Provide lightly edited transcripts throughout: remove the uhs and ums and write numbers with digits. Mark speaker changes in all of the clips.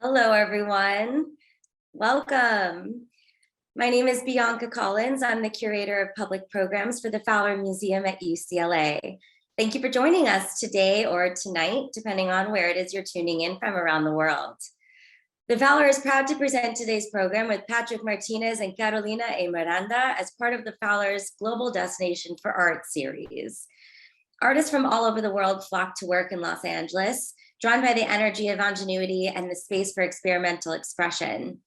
Speaker 1: Hello, everyone. Welcome. My name is Bianca Collins. I'm the curator of public programs for the Fowler Museum at UCLA. Thank you for joining us today or tonight, depending on where it is you're tuning in from around the world. The Fowler is proud to present today's program with Patrick Martinez and Carolina A. Miranda as part of the Fowler's Global Destination for Art series. Artists from all over the world flock to work in Los Angeles, drawn by the energy of ingenuity and the space for experimental expression.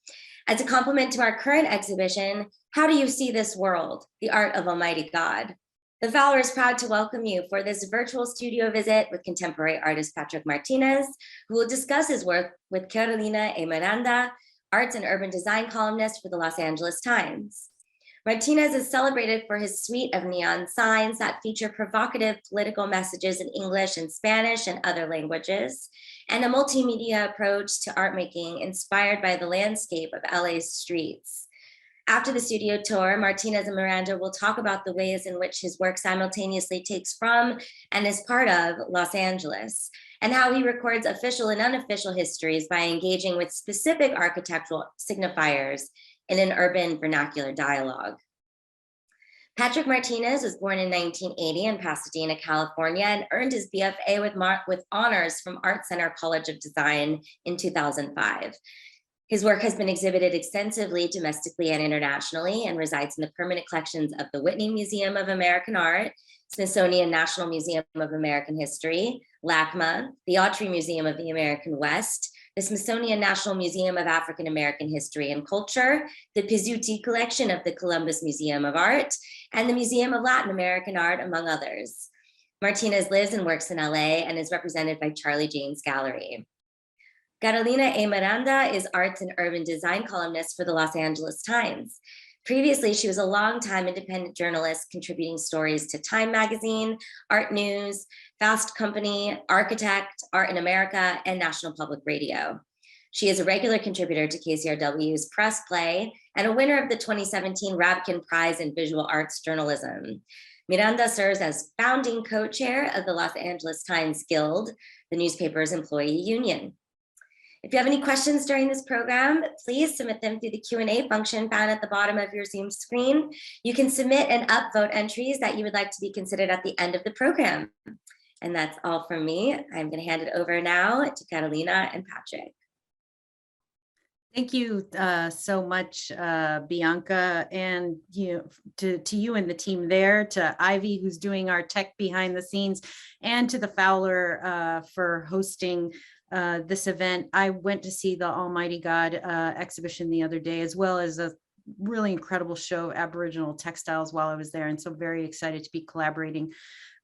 Speaker 1: As a complement to our current exhibition, How Do You See This World? The Art of Almighty God. The Fowler is proud to welcome you for this virtual studio visit with contemporary artist Patrick Martinez, who will discuss his work with Carolina A. Miranda, arts and urban design columnist for the Los Angeles Times. Martinez is celebrated for his suite of neon signs that feature provocative political messages in English and Spanish and other languages, and a multimedia approach to art making inspired by the landscape of LA's streets. After the studio tour, Martinez and Miranda will talk about the ways in which his work simultaneously takes from and is part of Los Angeles, and how he records official and unofficial histories by engaging with specific architectural signifiers in an urban vernacular dialogue. Patrick Martinez was born in 1980 in Pasadena, California, and earned his BFA with honors from Art Center College of Design in 2005. His work has been exhibited extensively domestically and internationally and resides in the permanent collections of the Whitney Museum of American Art, Smithsonian National Museum of American History, LACMA, the Autry Museum of the American West, the Smithsonian National Museum of African American History and Culture, the Pizzuti Collection of the Columbus Museum of Art, and the Museum of Latin American Art, among others. Martinez lives and works in LA and is represented by Charlie Jane's Gallery. Carolina A. Miranda is arts and urban design columnist for the Los Angeles Times. Previously, she was a longtime independent journalist contributing stories to Time Magazine, Art News, Fast Company, Architect, Art in America, and National Public Radio. She is a regular contributor to KCRW's Press Play and a winner of the 2017 Rabkin Prize in Visual Arts Journalism. Miranda serves as founding co-chair of the Los Angeles Times Guild, the newspaper's employee union. If you have any questions during this program, please submit them through the Q&A function found at the bottom of your Zoom screen. You can submit and upvote entries that you would like to be considered at the end of the program. And that's all from me. I'm going to hand it over now to Carolina and Patrick.
Speaker 2: Thank you so much, Bianca, and to you and the team there, to Ivy, who's doing our tech behind the scenes, and to the Fowler for hosting this event. I went to see the Almighty God exhibition the other day, as well as a really incredible show, Aboriginal Textiles, while I was there. And so very excited to be collaborating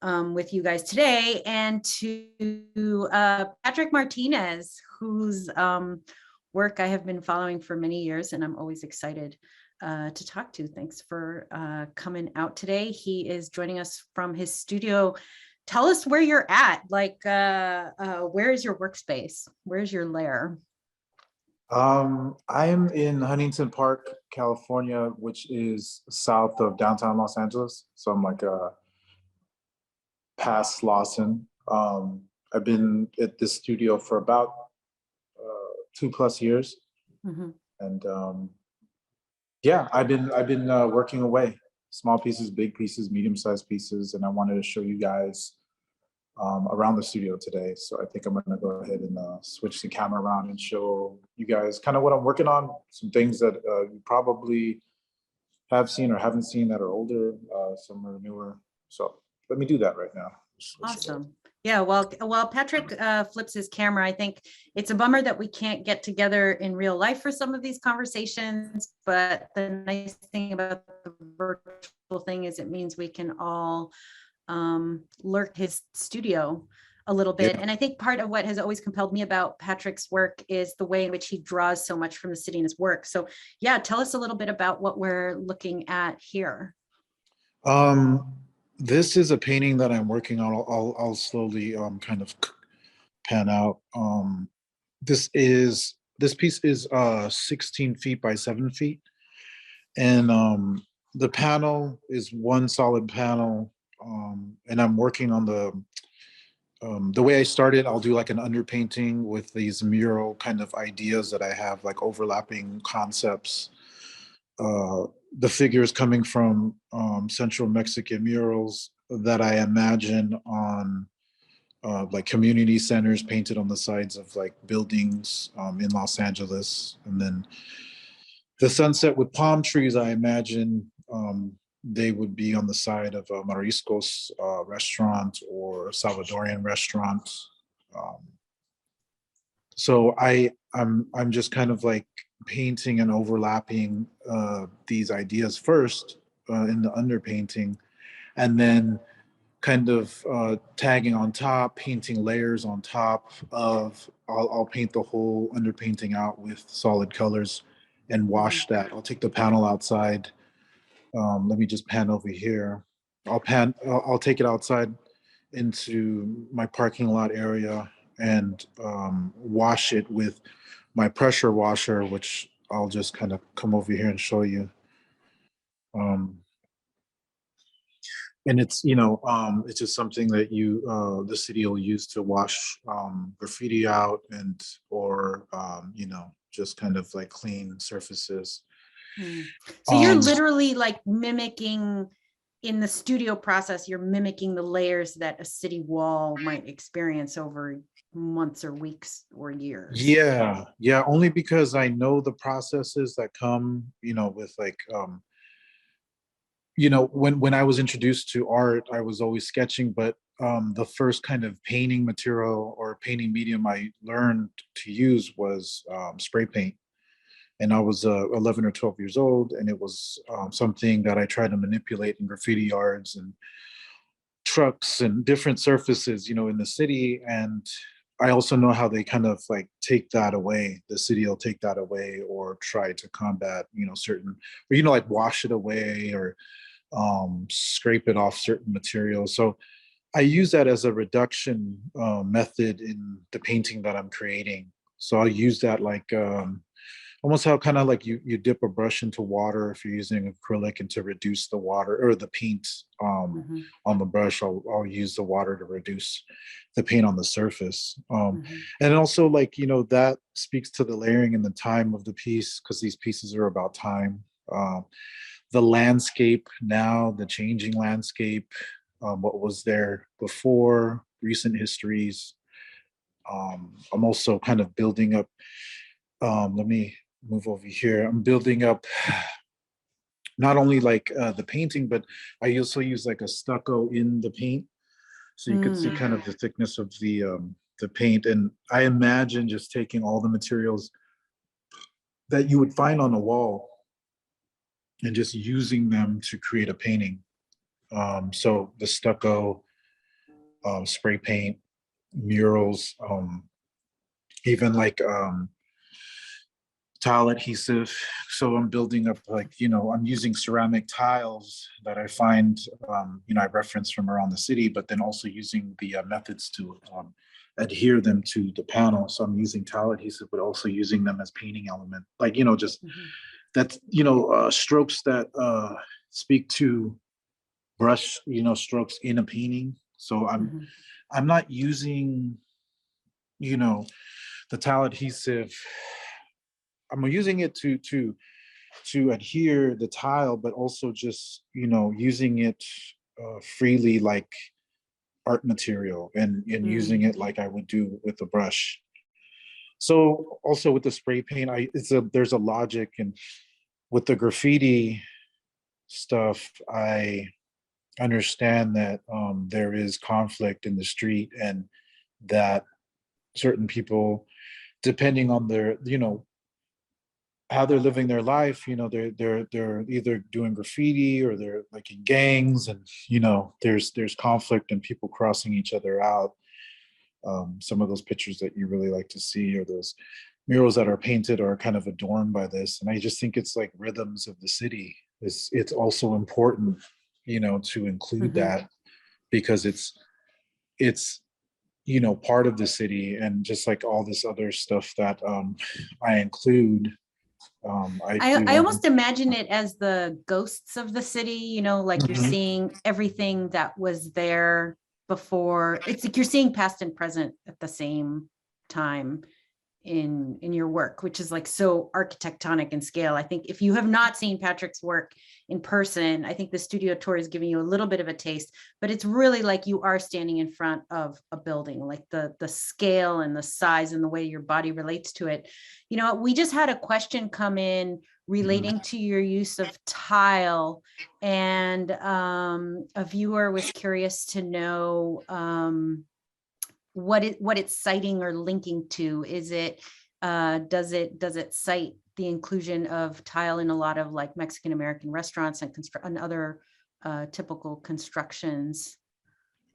Speaker 2: with you guys today. And to Patrick Martinez, whose work I have been following for many years, and I'm always excited to talk to. Thanks for coming out today. He is joining us from his studio. Tell us where you're at, like where is your workspace? Where's your lair?
Speaker 3: I'm in Huntington Park, California, which is south of downtown Los Angeles. So I'm like past Lawson. I've been at this studio for about 2+ years. Mm-hmm. And yeah, I've been working away. Small pieces, big pieces, medium-sized pieces, and I wanted to show you guys around the studio today. So I think I'm going to go ahead and switch the camera around and show you guys kind of what I'm working on, some things that you probably have seen or haven't seen that are older, some are newer. So let me do that right now.
Speaker 2: Awesome. Yeah, well, while Patrick flips his camera, I think it's a bummer that we can't get together in real life for some of these conversations, but the nice thing about the virtual thing is it means we can all lurk his studio a little bit. Yeah. And I think part of what has always compelled me about Patrick's work is the way in which he draws so much from the city in his work. So yeah, tell us a little bit about what we're looking at here.
Speaker 3: This is a painting that I'm working on. I'll slowly kind of pan out. This piece is 16 feet by 7 feet, and the panel is one solid panel, and I'm working on the the way I started, I'll do like an underpainting with these mural kind of ideas that I have, like overlapping concepts. The figures coming from Central Mexican murals that I imagine on like community centers painted on the sides of like buildings in Los Angeles. And then the sunset with palm trees, I imagine they would be on the side of a Mariscos restaurant or Salvadorian restaurant. So I'm just kind of like painting and overlapping these ideas first in the underpainting, and then kind of tagging on top, painting layers on top of. I'll paint the whole underpainting out with solid colors and wash that. I'll take the panel outside. Let me just pan over here. I'll take it outside into my parking lot area and wash it with my pressure washer, which I'll just kind of come over here and show you. And it's, it's just something that the city will use to wash graffiti out or, just kind of like clean surfaces.
Speaker 2: So you're literally like mimicking in the studio process, you're mimicking the layers that a city wall might experience over months or weeks or years.
Speaker 3: Yeah. Only because I know the processes that come, with like, when I was introduced to art, I was always sketching, but the first kind of painting material or painting medium I learned to use was spray paint. And I was 11 or 12 years old, and it was something that I tried to manipulate in graffiti yards and trucks and different surfaces, in the city. And I also know how they kind of like take that away. The city will take that away or try to combat, certain, or, like wash it away or scrape it off certain materials. So I use that as a reduction method in the painting that I'm creating. So I'll use that like almost how kind of like you dip a brush into water if you're using acrylic, and to reduce the water or the paint on the brush, I'll use the water to reduce the paint on the surface. And also like, that speaks to the layering and the time of the piece, because these pieces are about time. The landscape now, the changing landscape, what was there before, recent histories. I'm also kind of building up, let me move over here. I'm building up not only like the painting, but I also use like a stucco in the paint. So you could see kind of the thickness of the paint. And I imagine just taking all the materials that you would find on a wall and just using them to create a painting. So the stucco, spray paint, murals, even like tile adhesive. So I'm building up like, I'm using ceramic tiles that I find, I reference from around the city, but then also using the methods to adhere them to the panel. So I'm using tile adhesive, but also using them as painting element. Like, just that's, strokes that speak to brush, strokes in a painting. So I'm not using, the tile adhesive. I'm using it to adhere the tile, but also just, using it freely like art material and using it like I would do with a brush. So also with the spray paint, there's a logic, and with the graffiti stuff, I understand that there is conflict in the street, and that certain people, depending on their, how they're living their life, they're either doing graffiti or they're like in gangs, and there's conflict and people crossing each other out. Some of those pictures that you really like to see, or those murals that are painted, are kind of adorned by this. And I just think it's like rhythms of the city. It's also important, to include that, because it's part of the city, and just like all this other stuff that I include.
Speaker 2: I almost imagine it as the ghosts of the city, like you're seeing everything that was there before. It's like you're seeing past and present at the same time in your work, which is like so architectonic in scale. I think if you have not seen Patrick's work in person, I think the studio tour is giving you a little bit of a taste, but it's really like you are standing in front of a building, like the scale and the size and the way your body relates to it. You know, we just had a question come in relating to your use of tile, and a viewer was curious to know what it's citing or linking to. Is it does it cite the inclusion of tile in a lot of like Mexican American restaurants and other typical constructions?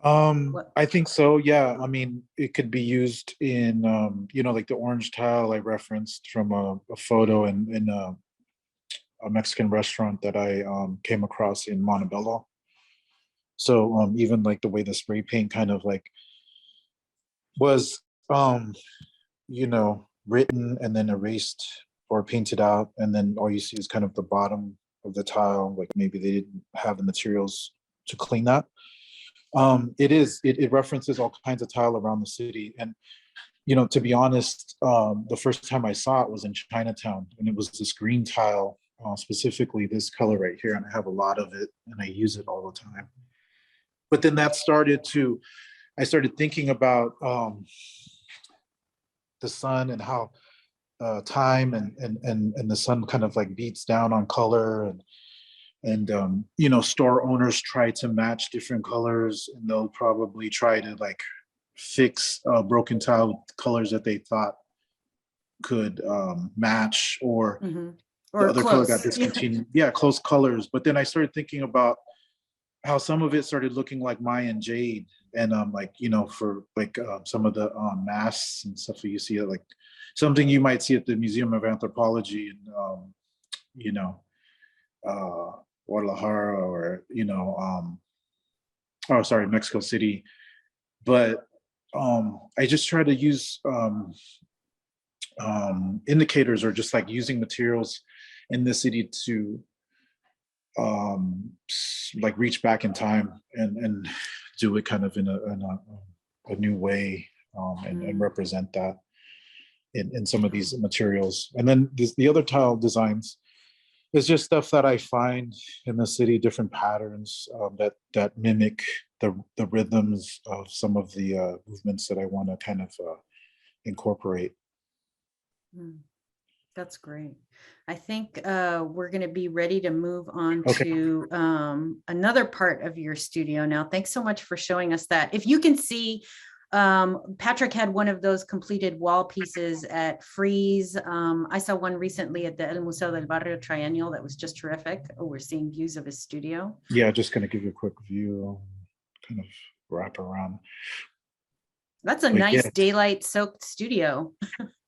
Speaker 3: I think so. Yeah. I mean, it could be used in, like the orange tile I referenced from a photo in a Mexican restaurant that I came across in Montebello. So even like the way the spray paint kind of like was, written and then erased or painted out, and then all you see is kind of the bottom of the tile, like maybe they didn't have the materials to clean that. It references all kinds of tile around the city. And, to be honest, the first time I saw it was in Chinatown, and it was this green tile, specifically this color right here. And I have a lot of it and I use it all the time. But then I started thinking about the sun and how time and the sun kind of like beats down on color, and store owners try to match different colors, and they'll probably try to like fix broken tile with colors that they thought could match, or
Speaker 2: or
Speaker 3: the other
Speaker 2: close.
Speaker 3: color got discontinued. Yeah, close colors. But then I started thinking about how some of it started looking like Mayan jade, and for like some of the masks and stuff that you see, like something you might see at the Museum of Anthropology in Guadalajara, or Mexico City. But I just try to use indicators, or just like using materials in the city to like reach back in time and do it kind of in a new way, and represent that in some of these materials. And then the other tile designs is just stuff that I find in the city, different patterns that mimic the rhythms of some of the movements that I want to kind of incorporate.
Speaker 2: That's great. I think we're going to be ready to move on to another part of your studio now. Thanks so much for showing us that. If you can see, Patrick had one of those completed wall pieces at Frieze. I saw one recently at the El Museo del Barrio Triennial that was just terrific. Oh, we're seeing views of his studio.
Speaker 3: Yeah, just going to give you a quick view, kind of wrap around.
Speaker 2: That's a nice daylight soaked studio.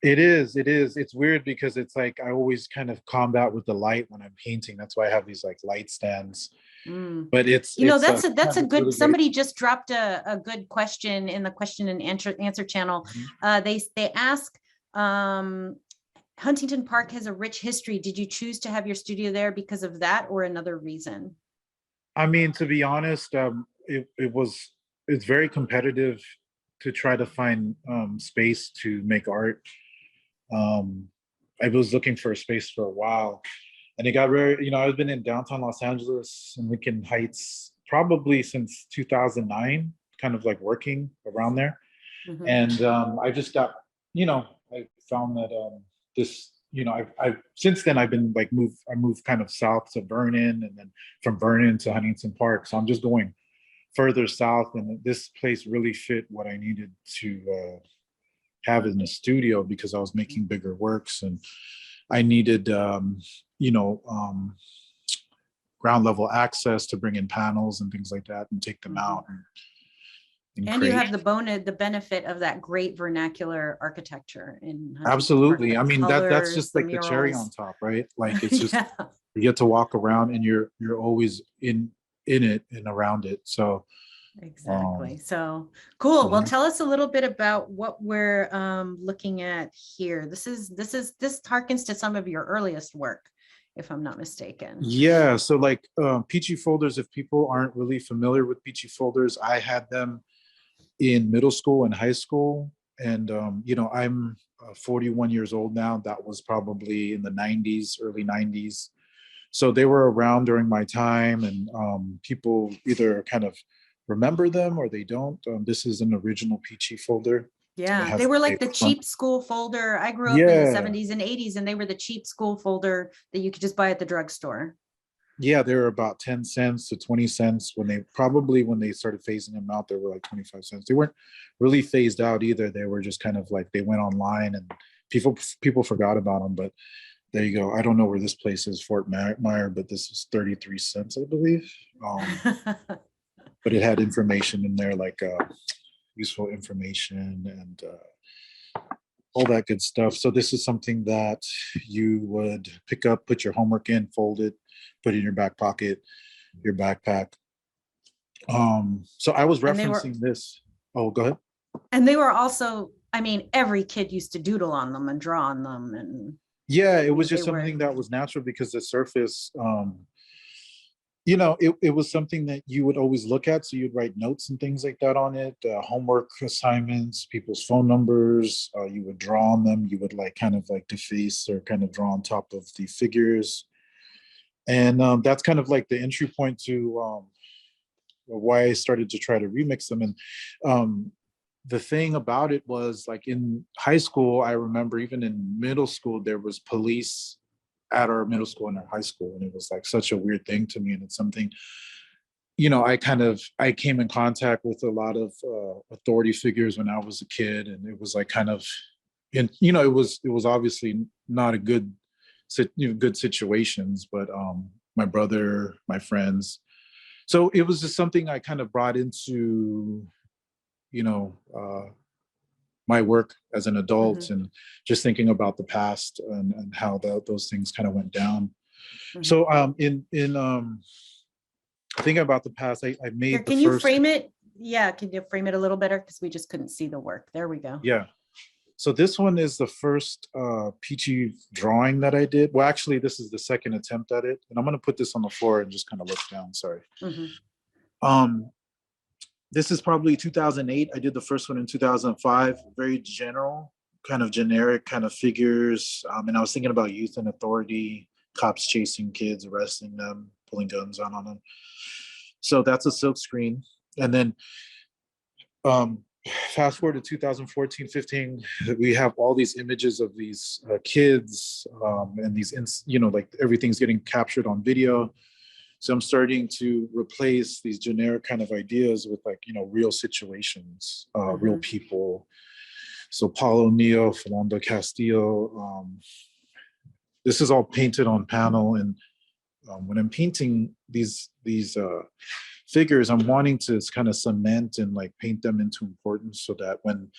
Speaker 3: It is. It's weird because it's like I always kind of combat with the light when I'm painting. That's why I have these like light stands. But that's a good. Really somebody just dropped a good question in the question and answer channel. They ask, Huntington Park has a rich history. Did you choose to have your studio there because of that, or another reason? I mean, to be honest, it's very competitive to try to find space to make art. I was looking for a space for a while, and it got very, I've been in downtown Los Angeles and Lincoln Heights probably since 2009, kind of like working around there. And I just got, I found that I've since then I've been like I moved kind of south to Vernon, and then from Vernon to Huntington Park. So I'm just going further south, and this place really fit what I needed to have in a studio, because I was making bigger works, and I needed ground level access to bring in panels and things like that and take them out. And
Speaker 2: you have the benefit of that great vernacular architecture in Huntington
Speaker 3: Absolutely.
Speaker 2: Park.
Speaker 3: I mean, that's just like the cherry on top, right? Like it's just you get to walk around and you're always in it and around it. So
Speaker 2: exactly. So cool. Well, tell us a little bit about what we're looking at here. This harkens to some of your earliest work. if I'm not mistaken.
Speaker 3: Yeah, so like peachy folders, if people aren't really familiar with peachy folders, I had them in middle school and high school. And, I'm 41 years old now. That was probably in the 90s, early 90s. So they were around during my time, and people either kind of remember them or they don't. This is an original peachy folder.
Speaker 2: Yeah, they were like the cheap school folder. I grew up in the 70s and 80s, and they were the cheap school folder that you could just buy at the drugstore.
Speaker 3: Yeah, they were about 10 cents to 20 cents when they started phasing them out. They were like 25 cents. They weren't really phased out either. They were just kind of like, they went online and people forgot about them. But there you go. I don't know where this place is, Fort Myer, but this is 33 cents, I believe. But it had information in there, like useful information and all that good stuff. So this is something that you would pick up, put your homework in, fold it, put it in your back pocket, your backpack. So I was referencing this. Oh, go ahead.
Speaker 2: And they were also, I mean, every kid used to doodle on them and draw on them. And
Speaker 3: yeah, it was just something that was natural because the surface, it was something that you would always look at. So you'd write notes and things like that on it, homework assignments, people's phone numbers, you would draw on them. You would kind of deface or kind of draw on top of the figures. And that's kind of like the entry point to why I started to try to remix them. And the thing about it was, like, in high school, I remember even in middle school, there was police at our middle school and our high school. And it was like such a weird thing to me. And it's something, I came in contact with a lot of authority figures when I was a kid. And it was like kind of, and it was obviously not a good situations, but my brother, my friends. So it was just something I kind of brought into, my work as an adult, mm-hmm. and just thinking about the past and how those things kind of went down. Mm-hmm. So in thinking about the past, I made
Speaker 2: Here, can you frame it? Yeah, can you frame it a little better? Because we just couldn't see the work. There we go.
Speaker 3: Yeah. So this one is the first peachy drawing that I did. Well, actually, this is the second attempt at it. And I'm going to put this on the floor and just kind of look down. Sorry. Mm-hmm. This is probably 2008. I did the first one in 2005. Very general, kind of generic kind of figures. And I was thinking about youth and authority, cops chasing kids, arresting them, pulling guns on them. So that's a silk screen. And then fast forward to 2014-15, we have all these images of these kids and these, like everything's getting captured on video. So I'm starting to replace these generic kind of ideas with real situations, mm-hmm. real people. So Paulo Neo, Philando Castillo. This is all painted on panel. And when I'm painting these figures, I'm wanting to kind of cement and paint them into importance so that when,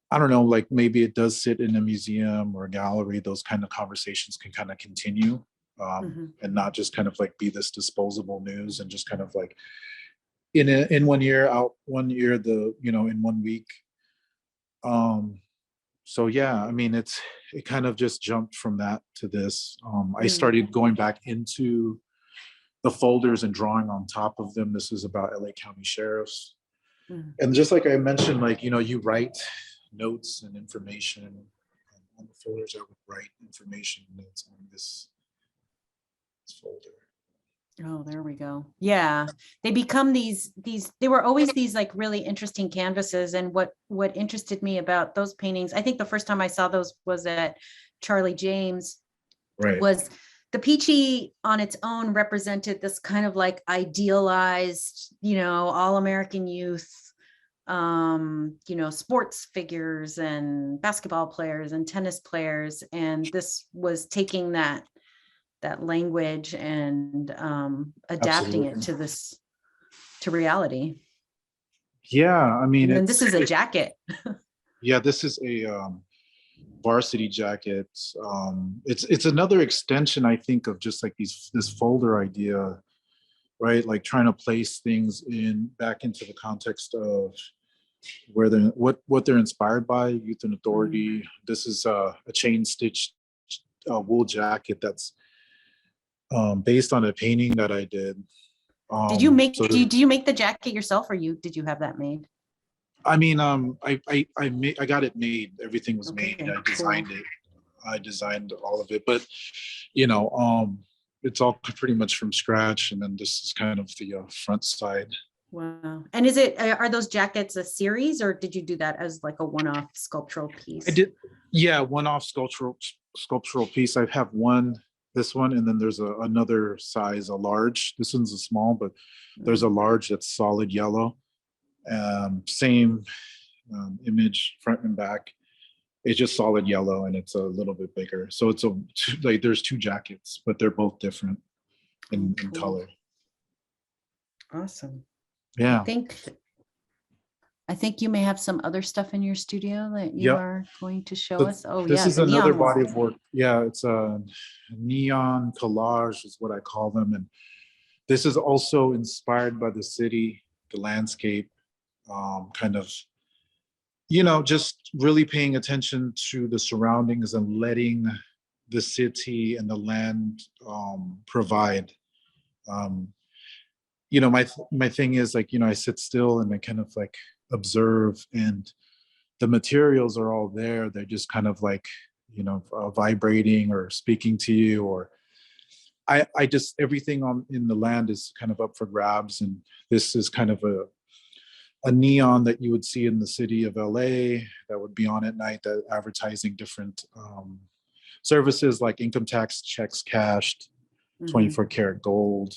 Speaker 3: I don't know, maybe it does sit in a museum or a gallery, those kind of conversations can kind of continue. Mm-hmm. And not just kind of be this disposable news and just kind of in 1 year, out 1 year, in 1 week. So yeah, I mean, it kind of just jumped from that to this. I started going back into the folders and drawing on top of them. This is about LA County sheriffs. Mm-hmm. And just like I mentioned, you write notes and information on the folders. I would write information notes on this folder.
Speaker 2: Oh, there we go. Yeah, they become these they were always these really interesting canvases. And what interested me about those paintings, I think the first time I saw those was at Charlie James. Right. Was the peachy on its own represented this kind of idealized, all American youth, sports figures and basketball players and tennis players. And this was taking that language and adapting Absolutely. It to reality.
Speaker 3: Yeah, I mean,
Speaker 2: and this is a jacket.
Speaker 3: Yeah, this is a varsity jacket. It's another extension, I think, of just this folder idea, right? Trying to place things back into the context of where what they're inspired by, youth and authority. Mm. This is a chain stitched wool jacket that's based on a painting that I did.
Speaker 2: Did you make,
Speaker 3: So
Speaker 2: do you make the jacket yourself, or did you have that made?
Speaker 3: I mean, I got it made. Everything was
Speaker 2: Okay,
Speaker 3: made. I
Speaker 2: cool.
Speaker 3: designed it. I designed all of it, but it's all pretty much from scratch. And then this is kind of the front side.
Speaker 2: Wow. And are those jackets a series, or did you do that as like a one-off sculptural piece?
Speaker 3: I did, yeah, one-off sculptural piece. I have this one, and then there's another size, a large. This one's a small, but there's a large that's solid yellow. Same image, front and back. It's just solid yellow, and it's a little bit bigger. So it's there's two jackets, but they're both different in
Speaker 2: Cool.
Speaker 3: color.
Speaker 2: Awesome.
Speaker 3: Yeah.
Speaker 2: I think you may have some other stuff in your studio that you are going to show us. Oh,
Speaker 3: this
Speaker 2: yeah.
Speaker 3: is another body of work. Yeah, it's a neon collage is what I call them. And this is also inspired by the city, the landscape, kind of, just really paying attention to the surroundings and letting the city and the land provide. My thing is like, I sit still and I kind of like observe, and the materials are all there. They're just kind of like, vibrating or speaking to you, or I just, everything in the land is kind of up for grabs. And this is kind of a neon that you would see in the city of LA that would be on at night, that advertising different services like income tax checks cashed, 24 karat gold,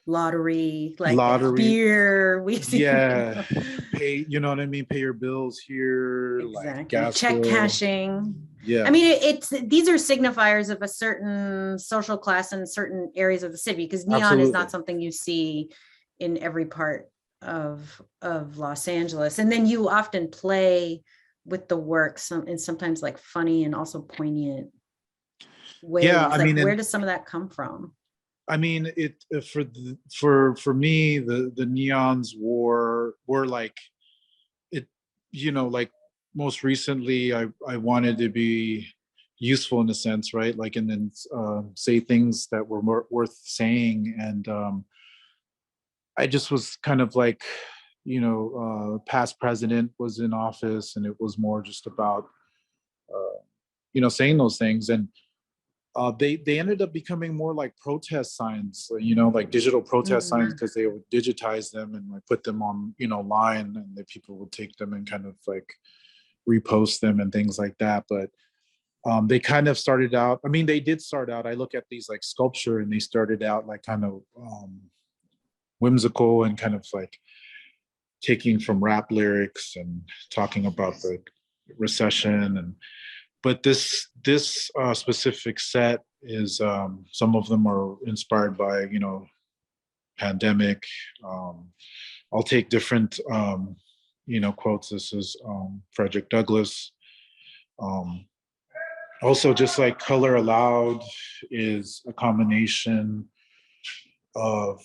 Speaker 2: lottery, like
Speaker 3: lottery,
Speaker 2: beer.
Speaker 3: Yeah, pay, you know what I mean? Pay your bills here,
Speaker 2: Exactly.
Speaker 3: like gas
Speaker 2: Check
Speaker 3: bill.
Speaker 2: cashing.
Speaker 3: Yeah.
Speaker 2: I mean, these are signifiers of a certain social class in certain areas of the city, because neon
Speaker 3: Absolutely.
Speaker 2: is not something you see in every part of Los Angeles. And then you often play with the work and sometimes like funny and also poignant ways.
Speaker 3: Yeah, I mean,
Speaker 2: where does some of that come from?
Speaker 3: I mean, for me, the neons were like it, like most recently I wanted to be useful in a sense, right? Like, and then say things that were more worth saying. And I just was kind of like, past president was in office, and it was more just about, saying those things. And they ended up becoming more like protest signs, like digital protest signs, because they would digitize them and like put them on, line, and the people would take them and kind of like repost them and things like that. But they kind of started out, I mean, they did start out, I look at these like sculpture, and they started out like kind of whimsical and kind of like taking from rap lyrics and talking about the recession. But this specific set is, some of them are inspired by, pandemic. I'll take different, quotes. This is Frederick Douglass. Also, just like Color Aloud is a combination of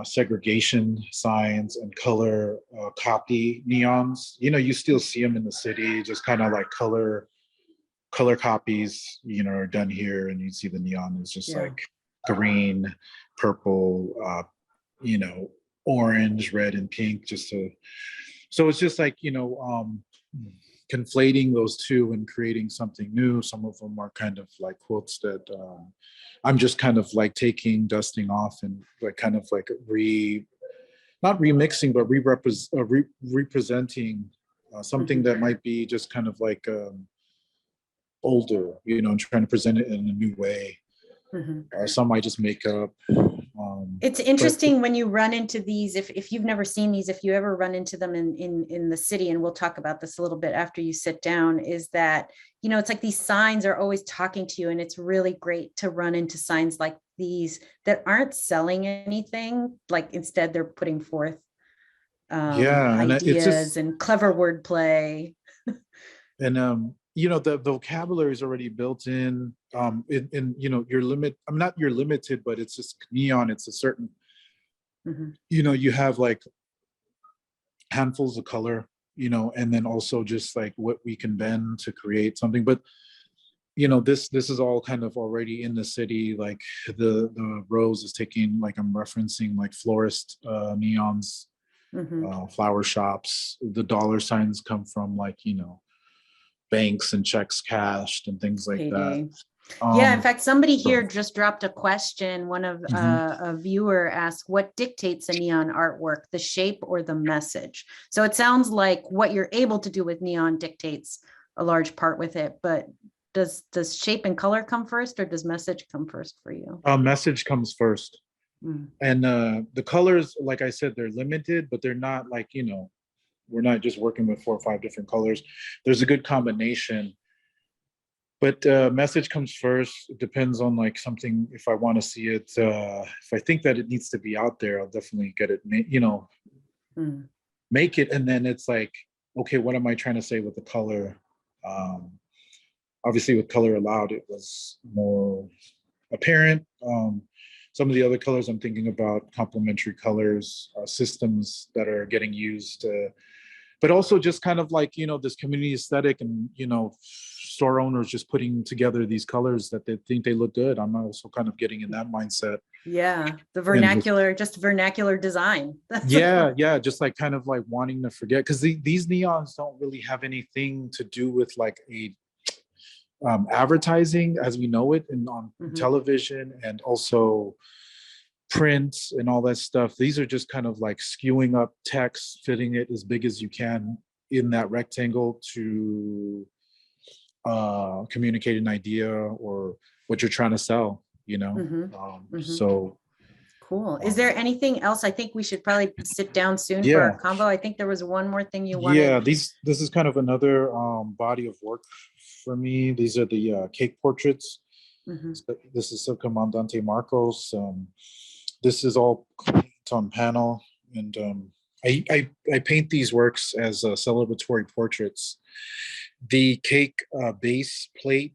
Speaker 3: segregation signs and color copy neons. You still see them in the city, just kind of like color copies, are done here, and you see the neon is just like green, purple, orange, red, and pink, so it's just like, conflating those two and creating something new. Some of them are kind of like quotes that I'm just kind of like dusting off, and like kind of like not remixing, but representing something that might be just kind of like older, and trying to present it in a new way. Some I just make up.
Speaker 2: It's interesting when you run into these, if you've never seen these, if you ever run into them in the city, and we'll talk about this a little bit after you sit down, is that, it's like these signs are always talking to you, and it's really great to run into signs like these that aren't selling anything, like instead they're putting forth ideas and clever wordplay.
Speaker 3: And the vocabulary is already built in. Your limit, I'm not, you're limited, but it's just neon. It's a certain, you have like handfuls of color, and then also just like what we can bend to create something. But this is all kind of already in the city. Like the rose is taking, like I'm referencing like florist neons, flower shops. The dollar signs come from like, banks and checks cashed and things like that.
Speaker 2: Yeah, in fact, somebody here just dropped a question. One of a viewer asked, what dictates a neon artwork, the shape or the message? So it sounds like what you're able to do with neon dictates a large part with it, but does shape and color come first, or does message come first for you?
Speaker 3: Message comes first. And the colors, like I said, they're limited, but they're not like, we're not just working with 4 or 5 different colors. There's a good combination. But message comes first. It depends on like something. If I want to see it, if I think that it needs to be out there, I'll definitely get it, make it. And then it's like, okay, what am I trying to say with the color? Obviously with color allowed, it was more apparent. Some of the other colors I'm thinking about, complementary colors, systems that are getting used, but also just kind of like, this community aesthetic and, store owners just putting together these colors that they think they look good. I'm also kind of getting in that mindset.
Speaker 2: Yeah, the vernacular, just vernacular design.
Speaker 3: Yeah, just like kind of like wanting to forget, because these neons don't really have anything to do with like a advertising as we know it and on television and also print and all that stuff. These are just kind of like skewing up text, fitting it as big as you can in that rectangle to communicate an idea or what you're trying to sell, so
Speaker 2: cool. Is there anything else? I think we should probably sit down soon for our combo. I think there was one more thing you wanted.
Speaker 3: Yeah, this is kind of another body of work for me. These are the cake portraits. So this is El Comandante Marcos. This is all on panel, and I paint these works as celebratory portraits. The cake base plate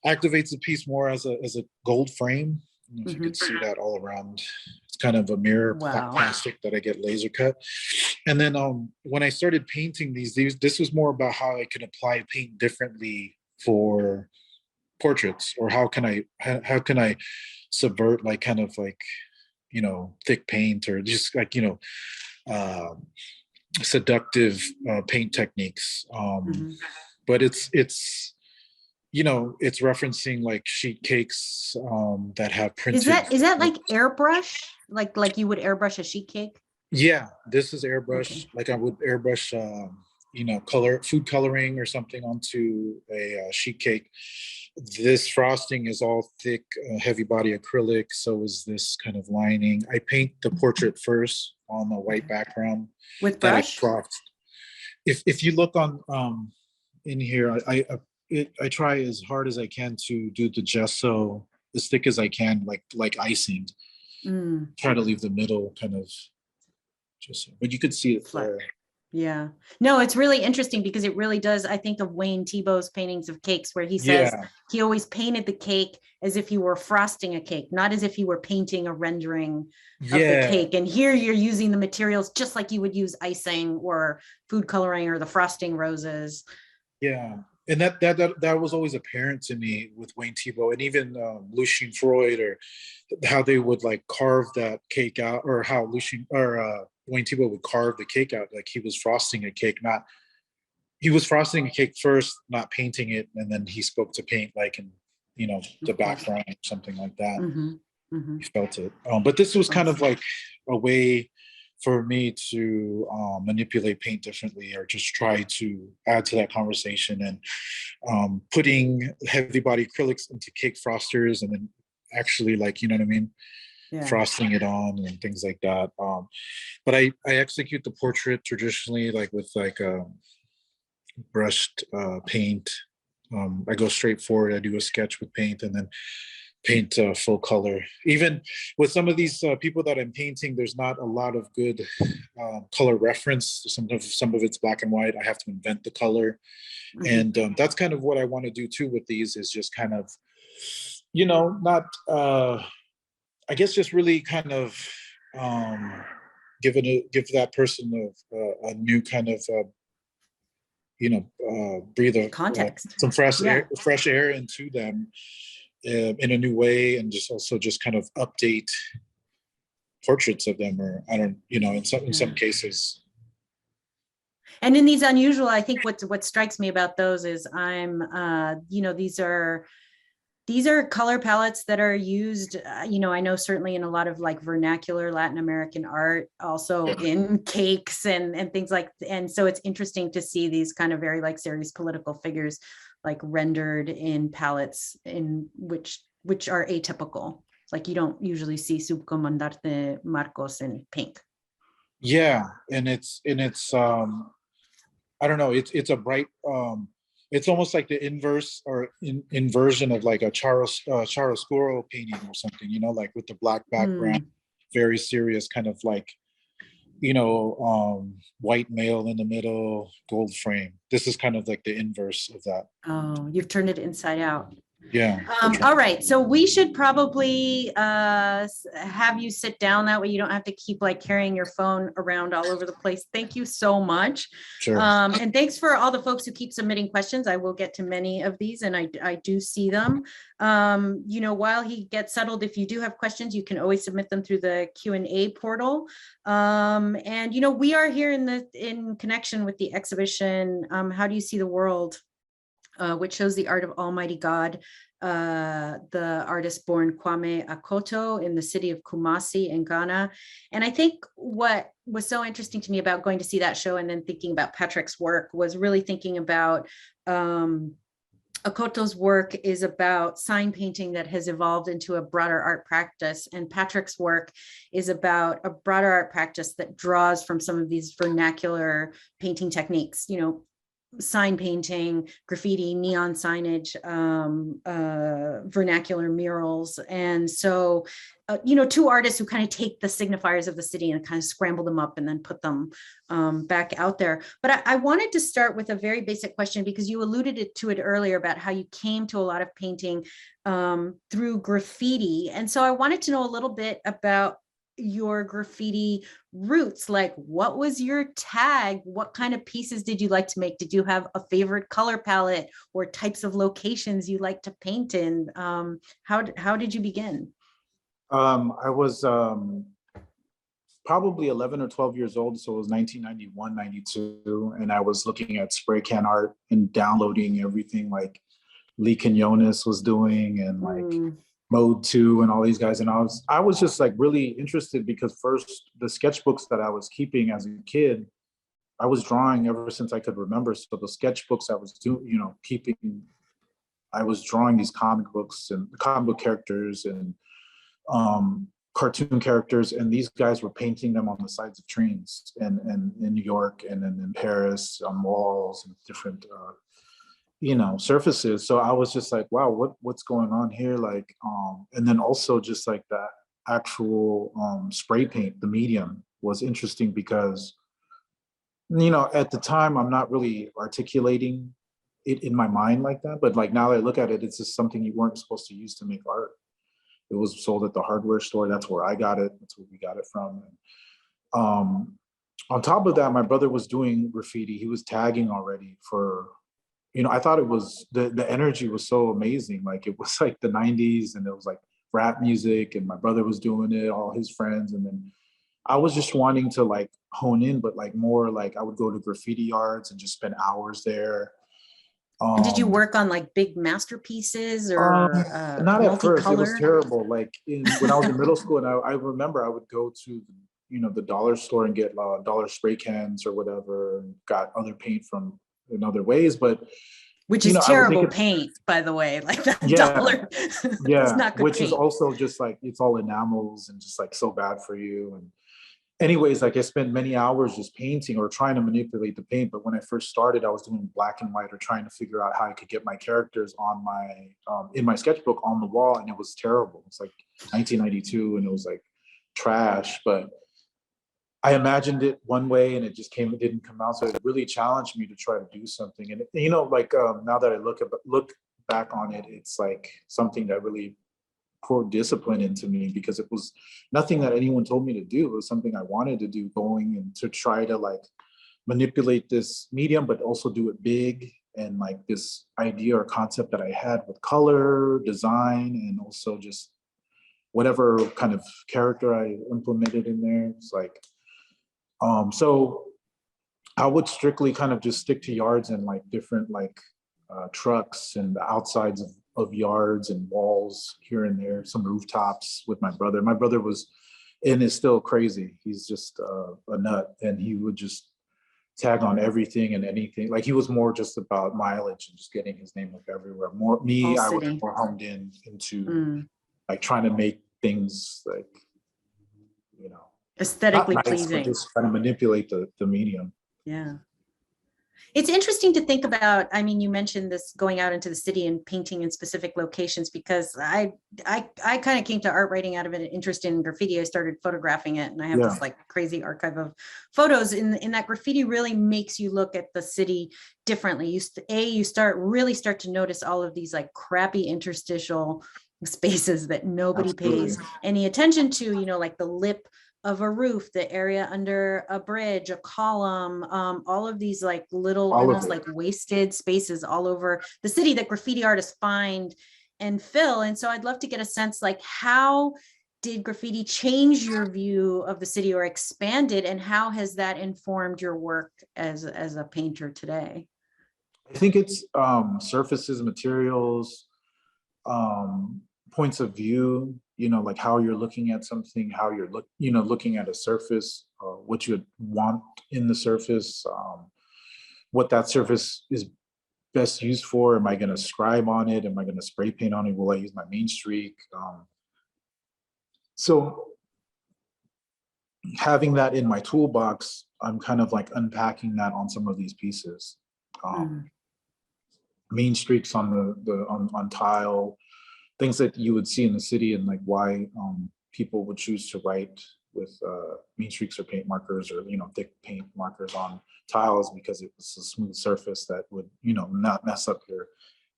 Speaker 3: activates the piece more as a gold frame. I don't know if you could see that all around. It's kind of a mirror plastic that I get laser cut. And then when I started painting these, this was more about how I could apply paint differently for portraits, or how can I subvert like kind of like, thick paint, or just like, seductive paint techniques. But it's referencing like sheet cakes that have printed.
Speaker 2: Is that like airbrush? Like you would airbrush a sheet cake?
Speaker 3: Yeah, this is airbrush. Like I would airbrush, food coloring or something onto a sheet cake. This frosting is all thick, heavy body acrylic. So is this kind of lining. I paint the portrait first on a white background
Speaker 2: with brush.
Speaker 3: If you look on in here, I try as hard as I can to do the gesso as thick as I can, like icing. Try to leave the middle kind of gesso, but you could see it there.
Speaker 2: Yeah, no, it's really interesting because it really does. I think of Wayne Thiebaud's paintings of cakes, where he says he always painted the cake as if you were frosting a cake, not as if you were painting a rendering of the cake. And here you're using the materials just like you would use icing or food coloring or the frosting roses. Yeah.
Speaker 3: And that was always apparent to me with Wayne Thiebaud, and even Lucien Freud, or how they would like carve that cake out, or how Wayne Thiebaud would carve the cake out like he was frosting a cake. He was frosting a cake first, not painting it, and then he spoke to paint like in the background or something like that. He felt it. But this was kind of like a way for me to manipulate paint differently, or just try to add to that conversation, and putting heavy body acrylics into cake frosters, and then actually like, frosting it on and things like that. But I execute the portrait traditionally, like with like brushed paint. I go straight forward. I do a sketch with paint and then paint full color. Even with some of these people that I'm painting, there's not a lot of good color reference. Some of it's black and white. I have to invent the color. And that's kind of what I want to do too with these, is just kind of, not, I guess just really kind of give that person a new kind of, breathe
Speaker 2: Context.
Speaker 3: some fresh air into them in a new way, and just kind of update portraits of them, or I don't, in some cases.
Speaker 2: And in these unusual, I think what strikes me about those is these are color palettes that are used, I know certainly in a lot of like vernacular Latin American art, also in cakes and things like, and so it's interesting to see these kind of very like serious political figures like rendered in palettes in which are atypical. Like you don't usually see Subcomandante Marcos in pink.
Speaker 3: Yeah, and it's I don't know, it's a bright, it's almost like the inverse or inversion of like a chiaroscuro painting or something, like with the black background, very serious kind of like, white male in the middle, gold frame. This is kind of like the inverse of that.
Speaker 2: Oh, you've turned it inside out.
Speaker 3: Yeah.
Speaker 2: All right. So we should probably have you sit down. That way you don't have to keep like carrying your phone around all over the place. Thank you so much.
Speaker 3: Sure.
Speaker 2: And thanks for all the folks who keep submitting questions. I will get to many of these and I do see them. While he gets settled, if you do have questions, you can always submit them through the Q&A portal. And we are here in connection with the exhibition, How Do You See the World? Which shows the art of Almighty God, the artist born Kwame Akoto in the city of Kumasi in Ghana. And I think what was so interesting to me about going to see that show and then thinking about Patrick's work was really thinking about Akoto's work is about sign painting that has evolved into a broader art practice. And Patrick's work is about a broader art practice that draws from some of these vernacular painting techniques, sign painting, graffiti, neon signage, vernacular murals. And so, two artists who kind of take the signifiers of the city and kind of scramble them up and then put them back out there. But I wanted to start with a very basic question, because you alluded to it earlier about how you came to a lot of painting through graffiti. And so I wanted to know a little bit about your graffiti roots. Like, what was your tag? What kind of pieces did you like to make? Did you have a favorite color palette or types of locations you like to paint in? How did you begin?
Speaker 3: I was probably 11 or 12 years old, so it was 1991, 92, and I was looking at spray can art and downloading everything like Lee Quinones was doing, and like Mode 2 and all these guys. And I was just like really interested, because first, the sketchbooks that I was keeping as a kid, I was drawing ever since I could remember. So the sketchbooks I was doing, keeping, I was drawing these comic books and comic book characters and cartoon characters, and these guys were painting them on the sides of trains and in New York and then in Paris on walls and different surfaces. So I was just like, wow, what's going on here? Like, and then also just like that actual spray paint, the medium was interesting, because at the time I'm not really articulating it in my mind like that, but like now that I look at it, it's just something you weren't supposed to use to make art. It was sold at the hardware store. That's where I got it. That's where we got it from. And, on top of that, my brother was doing graffiti. He was tagging already for, I thought it was, the energy was so amazing. Like it was like the 90s, and it was like rap music, and my brother was doing it, all his friends. And then I was just wanting to like hone in, but like more like I would go to graffiti yards and just spend hours there.
Speaker 2: And did you work on like big masterpieces or
Speaker 3: not at first? It was
Speaker 2: multicolor?
Speaker 3: terrible. Like when I was in middle school, and I remember I would go to the dollar store and get dollar spray cans or whatever, and got other paint from in other ways. But
Speaker 2: which is terrible paint, by the way. Like that dollar,
Speaker 3: yeah,
Speaker 2: not good
Speaker 3: which
Speaker 2: paint.
Speaker 3: is also just like it's all enamels and just like so bad for you. And anyways, like I spent many hours just painting or trying to manipulate the paint. But when I first started, I was doing black and white or trying to figure out how I could get my characters on my in my sketchbook on the wall, and it was terrible. It's like 1992, and it was like trash. But I imagined it one way, and it didn't come out. So it really challenged me to try to do something. And now that I look back on it, it's like something that really poured discipline into me, because it was nothing that anyone told me to do. It was something I wanted to do, going and to try to like manipulate this medium, but also do it big. And like this idea or concept that I had with color, design, and also just whatever kind of character I implemented in there. It's like, so I would strictly kind of just stick to yards and like different like trucks and the outsides of yards and walls here and there, some rooftops with my brother. My brother was, and is still crazy. He's just a nut, and he would just tag on everything and anything. Like he was more just about mileage and just getting his name up everywhere. More me, I was more honed into like trying to make things like, you know,
Speaker 2: aesthetically
Speaker 3: not nice,
Speaker 2: pleasing,
Speaker 3: but just trying to manipulate the medium.
Speaker 2: Yeah. It's interesting to think about. I mean, you mentioned this going out into the city and painting in specific locations, because I kind of came to art writing out of an interest in graffiti. I started photographing it, and I have this like crazy archive of photos. In that, graffiti really makes you look at the city differently. You start to notice all of these like crappy interstitial spaces that nobody pays any attention to, you know, like the lip of a roof, the area under a bridge, a column, all of these like little almost like wasted spaces all over the city that graffiti artists find and fill. And so I'd love to get a sense, like, how did graffiti change your view of the city or expand it, and how has that informed your work as a painter today?
Speaker 3: I think it's surfaces, materials, points of view, you know, like how you're looking at something, how you're looking at a surface, what you would want in the surface, what that surface is best used for. Am I going to scribe on it? Am I going to spray paint on it? Will I use my main streak? So having that in my toolbox, I'm kind of like unpacking that on some of these pieces. Main streaks on on tile, things that you would see in the city, and like why people would choose to write with mean streaks or paint markers, or, you know, thick paint markers on tiles, because it was a smooth surface that would, you know, not mess up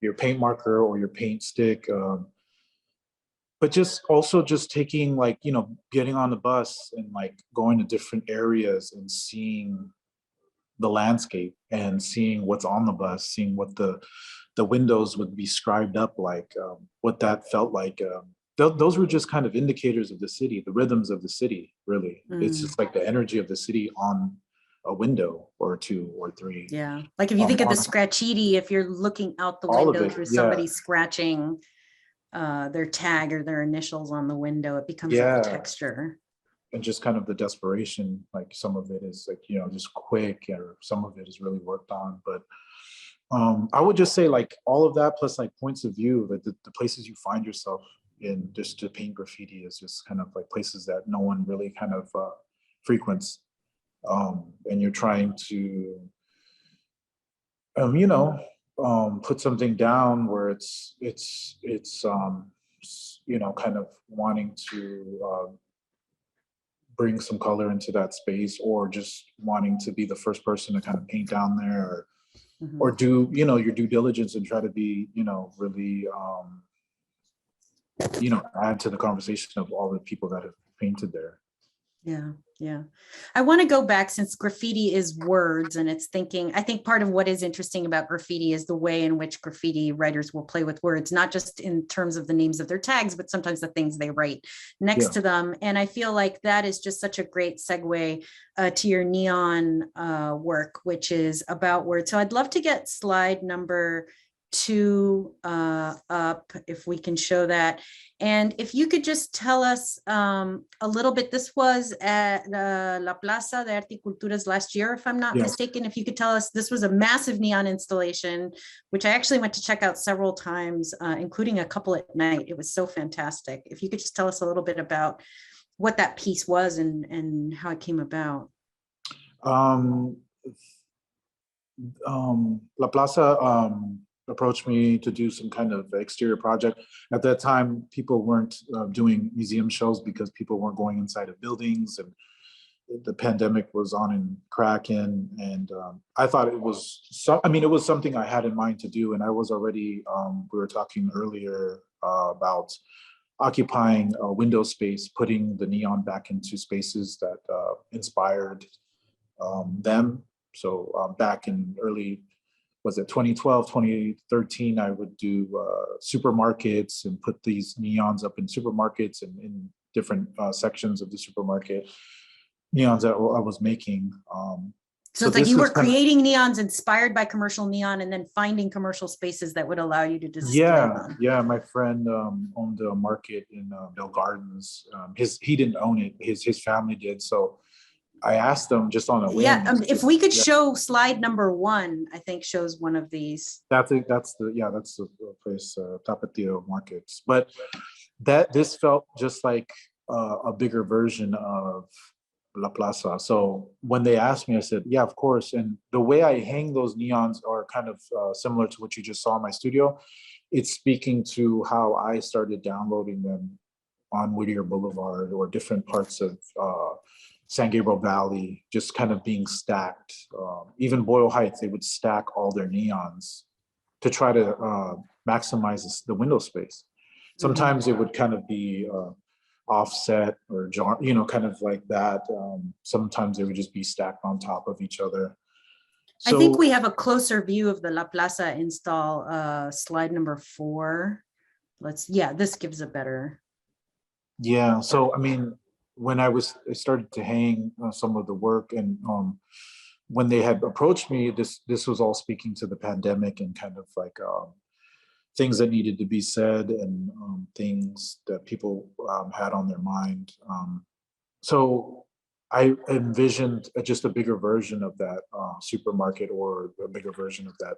Speaker 3: your paint marker or your paint stick. But just also just taking, like, you know, getting on the bus and like going to different areas and seeing the landscape and seeing what's on the bus, seeing what the windows would be scribed up like, what that felt like. Those were just kind of indicators of the city, the rhythms of the city, really. It's just like the energy of the city on a window or two or three.
Speaker 2: Yeah, like if you think of the scratchiti, if you're looking out the window through somebody scratching their tag or their initials on the window, it becomes like texture.
Speaker 3: And just kind of the desperation, like some of it is like, you know, just quick, or some of it is really worked on. But I would just say like all of that, plus like points of view, that the places you find yourself in just to paint graffiti is just kind of like places that no one really kind of frequents. And you're trying to, you know, put something down where it's you know, kind of wanting to bring some color into that space, or just wanting to be the first person to kind of paint down there, or do, you know, your due diligence and try to be, you know, really, you know, add to the conversation of all the people that have painted there.
Speaker 2: Yeah. I want to go back, since graffiti is words and it's thinking. I think part of what is interesting about graffiti is the way in which graffiti writers will play with words, not just in terms of the names of their tags, but sometimes the things they write next to them. And I feel like that is just such a great segue to your neon work, which is about words. So I'd love to get slide number 2 up, if we can show that. And if you could just tell us a little bit. This was at La Plaza de Arte y Culturas last year, if I'm not mistaken. If you could tell us, this was a massive neon installation, which I actually went to check out several times, including a couple at night. It was so fantastic. If you could just tell us a little bit about what that piece was and how it came about.
Speaker 3: La Plaza approached me to do some kind of exterior project. At that time, people weren't doing museum shows because people weren't going inside of buildings, and the pandemic was on and cracking. And I thought it was, it was something I had in mind to do. And I was already, we were talking earlier about occupying a window space, putting the neon back into spaces that inspired them. So back in early, was it 2012, 2013, I would do supermarkets and put these neons up in supermarkets and in different sections of the supermarket, neons that I was making.
Speaker 2: So it's like you were creating neons inspired by commercial neon and then finding commercial spaces that would allow you to display them.
Speaker 3: Yeah. My friend owned a market in Bell Gardens. He didn't own it. His family did. So I asked them just on a whim.
Speaker 2: Yeah, if we could show slide number 1, I think shows one of these.
Speaker 3: That's the place, Tapatio Markets. But this felt just like a bigger version of La Plaza. So when they asked me, I said, yeah, of course. And the way I hang those neons are kind of similar to what you just saw in my studio. It's speaking to how I started downloading them on Whittier Boulevard or different parts of San Gabriel Valley, just kind of being stacked. Even Boyle Heights, they would stack all their neons to try to maximize the window space. Sometimes it would kind of be offset or kind of like that. Sometimes they would just be stacked on top of each other. So,
Speaker 2: I think we have a closer view of the La Plaza install, slide number 4. This gives a better.
Speaker 3: Yeah, so I mean, when I started to hang some of the work, and when they had approached me, this was all speaking to the pandemic and kind of like things that needed to be said and things that people had on their mind. So I envisioned just a bigger version of that supermarket, or a bigger version of that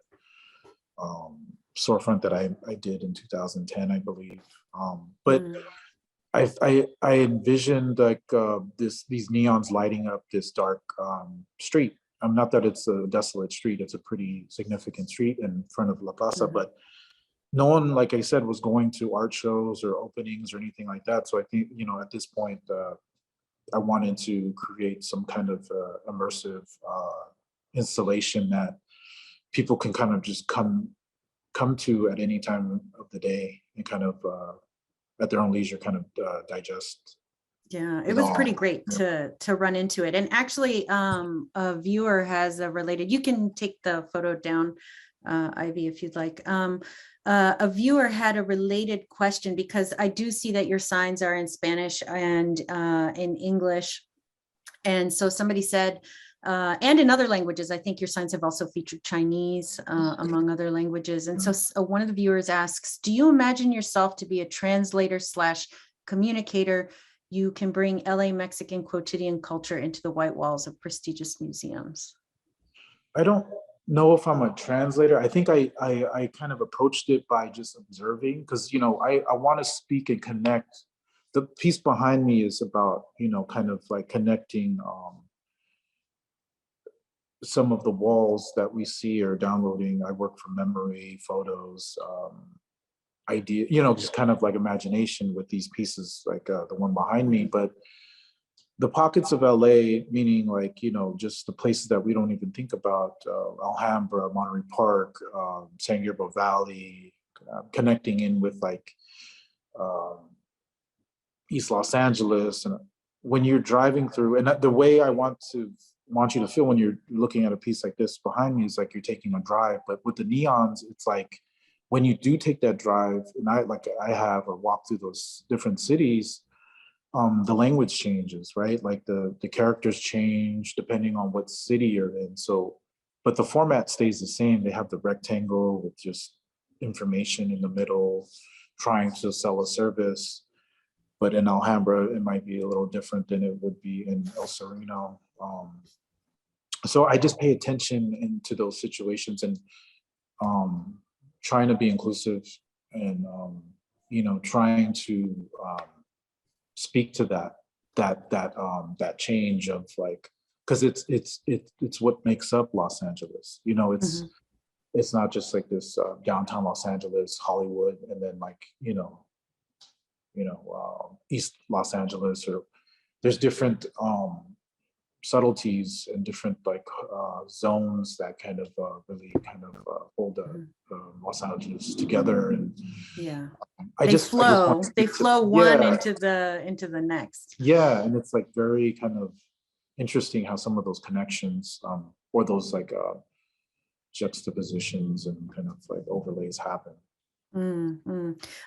Speaker 3: storefront that I did in 2010, I believe. But I envisioned like these neons lighting up this dark street. Not that it's a desolate street, it's a pretty significant street in front of La Plaza, but no one, like I said, was going to art shows or openings or anything like that. So I think, at this point, I wanted to create some kind of immersive installation that people can kind of just come to at any time of the day and kind of at their own leisure kind of digest.
Speaker 2: Yeah, it was pretty great to run into it. And actually, a viewer has a related, you can take the photo down, Ivy, if you'd like. A viewer had a related question, because I do see that your signs are in Spanish and in English. And so somebody said, and in other languages, I think your signs have also featured Chinese, among other languages. And so one of the viewers asks, do you imagine yourself to be a translator / communicator? You can bring LA Mexican quotidian culture into the white walls of prestigious museums.
Speaker 3: I don't know if I'm a translator. I think I kind of approached it by just observing, because I want to speak and connect. The piece behind me is about kind of like connecting some of the walls that we see or downloading. I work from memory, photos, idea, just kind of like imagination with these pieces, like the one behind me. But the pockets of LA, meaning like, just the places that we don't even think about, Alhambra, Monterey Park, San Gabriel Valley, connecting in with like East Los Angeles. And when you're driving through, and the way I want you to feel when you're looking at a piece like this behind me is like you're taking a drive. But with the neons, it's like when you do take that drive, and I have or walk through those different cities, the language changes, right? Like the characters change depending on what city you're in. So, but the format stays the same. They have the rectangle with just information in the middle, trying to sell a service. But in Alhambra, it might be a little different than it would be in El Sereno. So I just pay attention into those situations and trying to be inclusive and trying to speak to that change of like, because it's what makes up Los Angeles. It's not just like this downtown Los Angeles, Hollywood, and then like East Los Angeles, or there's different subtleties and different like zones that kind of really kind of hold Los Angeles together. And
Speaker 2: yeah,
Speaker 3: they flow
Speaker 2: one into the next.
Speaker 3: Yeah, and it's like very kind of interesting how some of those connections or those like juxtapositions and kind of like overlays happen.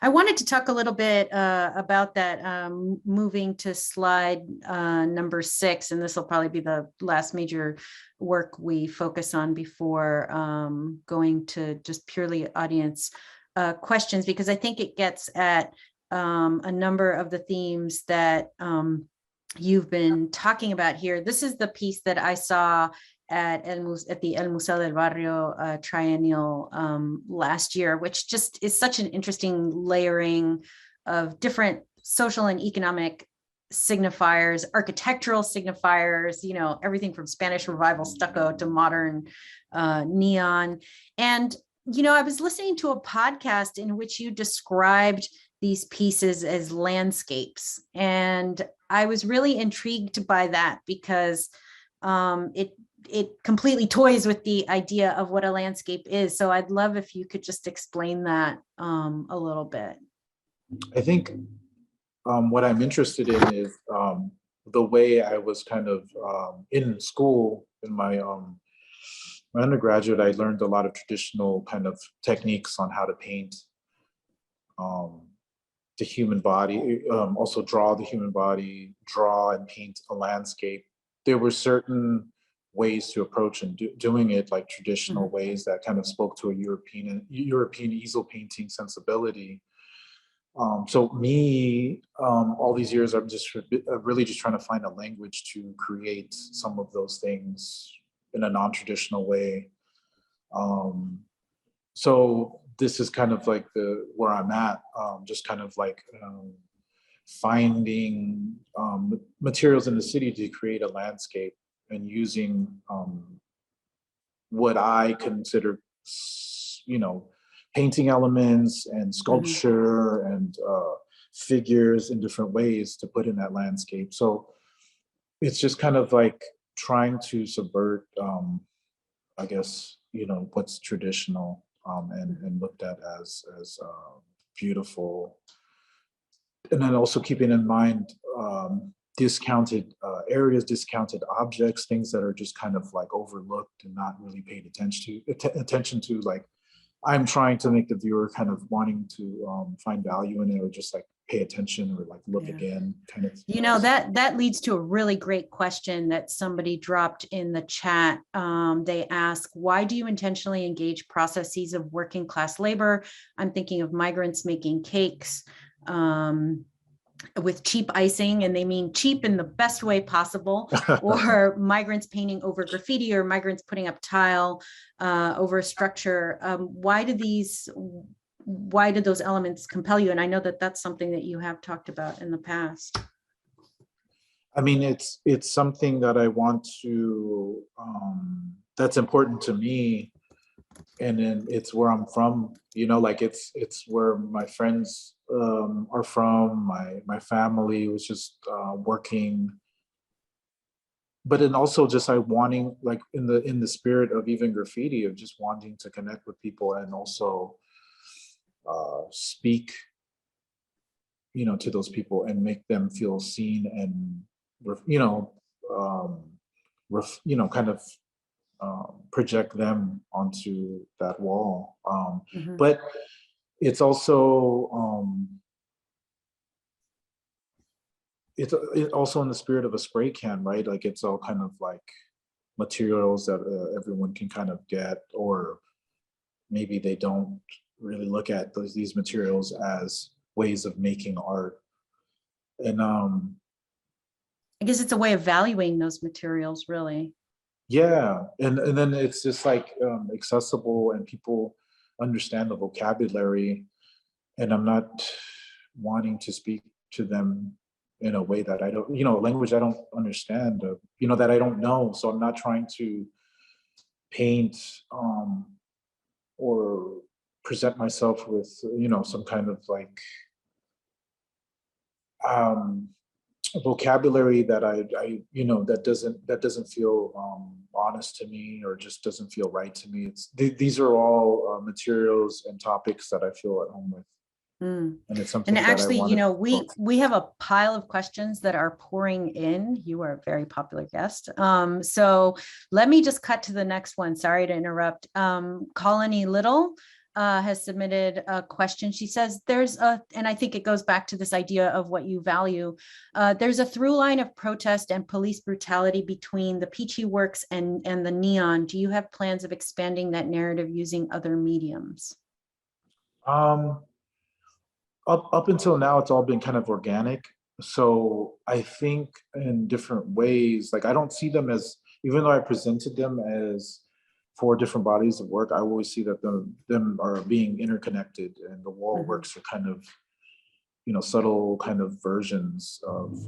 Speaker 2: I wanted to talk a little bit about that, moving to slide number 6, and this will probably be the last major work we focus on before going to just purely audience questions, because I think it gets at a number of the themes that you've been talking about here. This is the piece that I saw at the El Museo del Barrio triennial last year, which just is such an interesting layering of different social and economic signifiers, architectural signifiers, you know, everything from Spanish Revival stucco to modern neon. And, you know, I was listening to a podcast in which you described these pieces as landscapes. And I was really intrigued by that because it completely toys with the idea of what a landscape is. So I'd love if you could just explain that a little bit.
Speaker 3: I think what I'm interested in is the way I was kind of in school, in my undergraduate, I learned a lot of traditional kind of techniques on how to paint the human body, also draw the human body, draw and paint a landscape. There were certain ways to approach and doing it, like traditional ways that kind of spoke to a European easel painting sensibility. So me, all these years, I'm just really just trying to find a language to create some of those things in a non-traditional way. So this is kind of like where I'm at, just kind of like finding materials in the city to create a landscape and using what I consider, you know, painting elements and sculpture and figures in different ways to put in that landscape. So it's just kind of like trying to subvert, I guess, you know, what's traditional and looked at as beautiful. And then also keeping in mind discounted areas, discounted objects, things that are just kind of like overlooked and not really paid attention to. Like, I'm trying to make the viewer kind of wanting to find value in it, or just like pay attention or like look again kind of.
Speaker 2: You know, that leads to a really great question that somebody dropped in the chat. They ask, why do you intentionally engage processes of working class labor? I'm thinking of migrants making cakes with cheap icing, and they mean cheap in the best way possible, or migrants painting over graffiti, or migrants putting up tile over a structure. Why do those elements compel you? And I know that that's something that you have talked about in the past.
Speaker 3: I mean, it's something that I want to, that's important to me. And then it's where I'm from, you know, like it's where my friends are from. My family was just working, but then also just like wanting, like in the spirit of even graffiti, of just wanting to connect with people and also speak, you know, to those people and make them feel seen and kind of project them onto that wall. But it's also it's also in the spirit of a spray can, right? Like it's all kind of like materials that everyone can kind of get, or maybe they don't really look at these materials as ways of making art. And
Speaker 2: I guess it's a way of valuing those materials, really.
Speaker 3: Yeah, and then it's just like accessible and people understand the vocabulary, and I'm not wanting to speak to them in a way that I don't, you know, a language I don't understand, you know, that I don't know. So I'm not trying to paint or present myself with, you know, some kind of like vocabulary that I you know, that doesn't feel honest to me, or just doesn't feel right to me. These are all materials and topics that I feel at home with.
Speaker 2: Mm.
Speaker 3: And it's something
Speaker 2: And
Speaker 3: that I
Speaker 2: actually,
Speaker 3: want to.
Speaker 2: we have a pile of questions that are pouring in. You are a very popular guest. So let me just cut to the next one. Sorry to interrupt. Colony Little has submitted a question. She says and I think it goes back to this idea of what you value. There's a through line of protest and police brutality between the Peachy works and the neon. Do you have plans of expanding that narrative using other mediums?
Speaker 3: Up until now, it's all been kind of organic. So I think in different ways, like I don't see them as, even though I presented them as four different bodies of work, I always see that them are being interconnected, and the wall works are kind of, subtle kind of versions of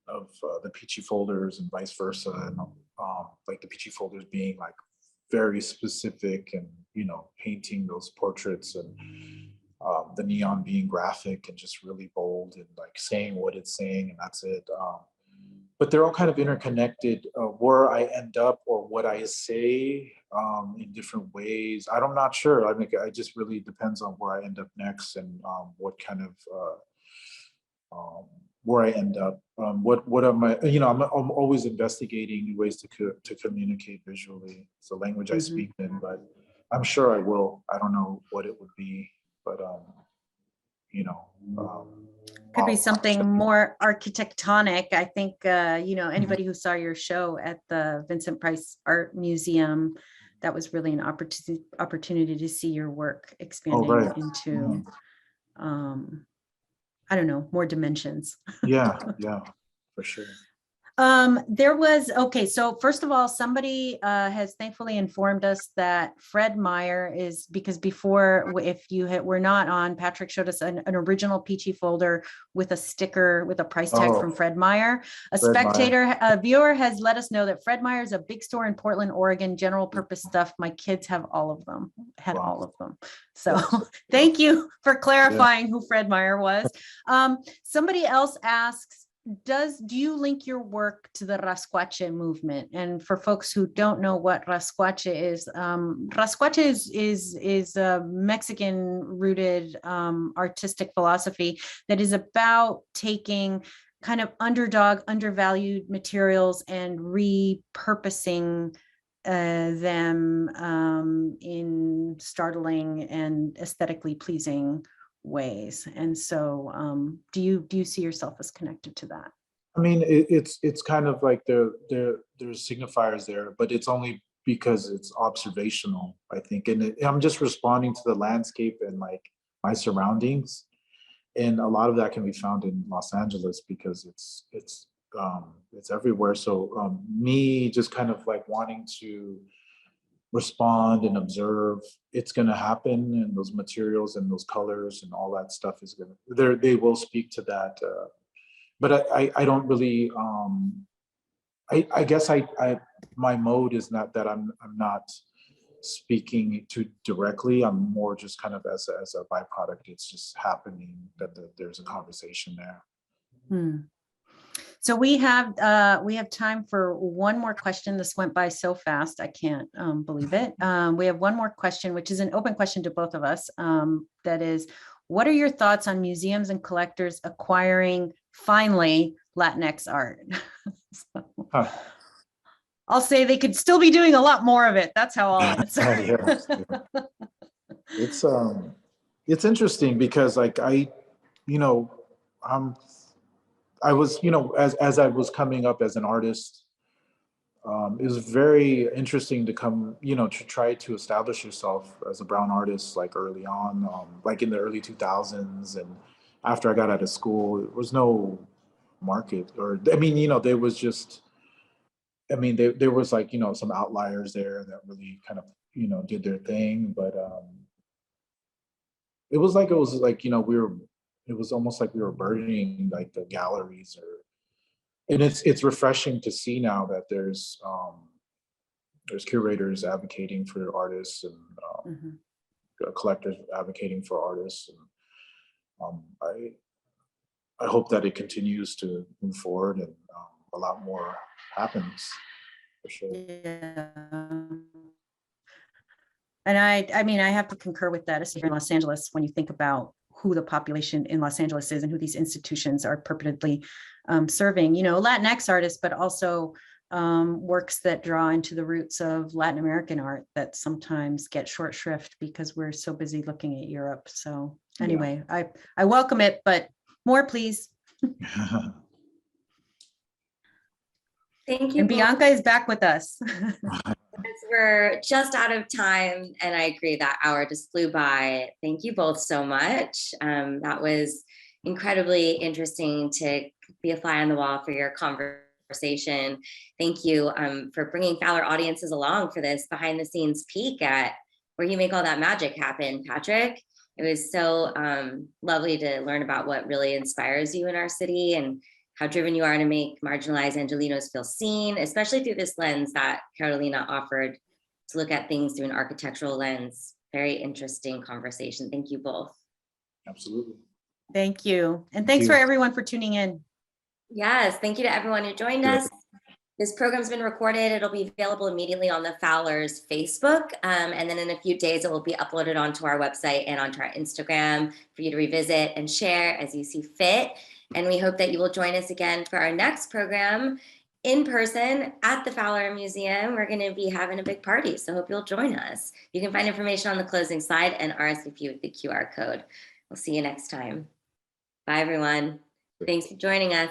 Speaker 3: the Peachy folders and vice versa, and like the Peachy folders being like very specific and painting those portraits, and the neon being graphic and just really bold and like saying what it's saying, and that's it. But they're all kind of interconnected. Where I end up or what I say in different ways, I'm not sure. I mean, it just really depends on where I end up next, and what kind of where I end up. What am I? I'm always investigating new ways to communicate visually. It's a language I speak in, but I'm sure I will. I don't know what it would be, but
Speaker 2: Could be something more architectonic. I think, anybody who saw your show at the Vincent Price Art Museum, that was really an opportunity to see your work expanding into, I don't know, more dimensions.
Speaker 3: Yeah, for sure.
Speaker 2: So first of all, somebody has thankfully informed us that Fred Meyer is, because before, if you were not on, Patrick showed us an original Peachy folder with a sticker with a price tag from Fred Meyer. A viewer has let us know that Fred Meyer is a big store in Portland, Oregon, general purpose stuff. My kids have all of them, all of them. So thank you for clarifying who Fred Meyer was. Somebody else asks, do you link your work to the Rascuache movement? And for folks who don't know what Rascuache is a Mexican rooted artistic philosophy that is about taking kind of undervalued materials and repurposing them in startling and aesthetically pleasing ways. And so do you see yourself as connected to that?
Speaker 3: I mean, it's kind of like there's signifiers there, but it's only because it's observational, I think. And I'm just responding to the landscape and like my surroundings. And a lot of that can be found in Los Angeles because it's everywhere. So me just kind of like wanting to respond and observe, it's going to happen, and those materials and those colors and all that stuff is going to, they will speak to that. But I don't really, I guess my mode is not that I'm not speaking too directly. I'm more just kind of as a byproduct. It's just happening that there's a conversation there.
Speaker 2: So we have time for one more question. This went by so fast, I can't believe it. We have one more question, which is an open question to both of us. That is, what are your thoughts on museums and collectors acquiring, finally, Latinx art? I'll say they could still be doing a lot more of it. That's how I'll answer.
Speaker 3: It's interesting because like I was, as I was coming up as an artist, it was very interesting to come, to try to establish yourself as a brown artist, like early on, like in the early 2000s. And after I got out of school, there was no market, or, I mean, there was just, I mean, there was like, some outliers there that really kind of, did their thing. But it was like, it was almost like we were burdening like the galleries, and it's refreshing to see now that there's curators advocating for artists, and collectors advocating for artists, and I hope that it continues to move forward, and a lot more happens, for sure.
Speaker 2: Yeah. And I mean, I have to concur with that, especially in Los Angeles, when you think about who the population in Los Angeles is and who these institutions are purportedly serving, you know, Latinx artists, but also works that draw into the roots of Latin American art that sometimes get short shrift because we're so busy looking at Europe. So anyway, I welcome it, but more, please.
Speaker 1: Thank you.
Speaker 2: And Bianca is back with us.
Speaker 1: We're just out of time, and I agree that hour just flew by. Thank you both so much. That was incredibly interesting to be a fly on the wall for your conversation. Thank you for bringing Fowler audiences along for this behind the scenes peek at where you make all that magic happen, Patrick. It was so lovely to learn about what really inspires you in our city and how driven you are to make marginalized Angelenos feel seen, especially through this lens that Carolina offered to look at things through an architectural lens. Very interesting conversation. Thank you both.
Speaker 3: Absolutely.
Speaker 2: Thank you. And thanks for everyone for tuning in.
Speaker 1: Yes, thank you to everyone who joined us. This program's been recorded. It'll be available immediately on the Fowler's Facebook. And then in a few days, it will be uploaded onto our website and onto our Instagram for you to revisit and share as you see fit. And we hope that you will join us again for our next program in person at the Fowler Museum. We're going to be having a big party, so hope you'll join us. You can find information on the closing slide and RSVP with the QR code. We'll see you next time. Bye, everyone. Thanks for joining us.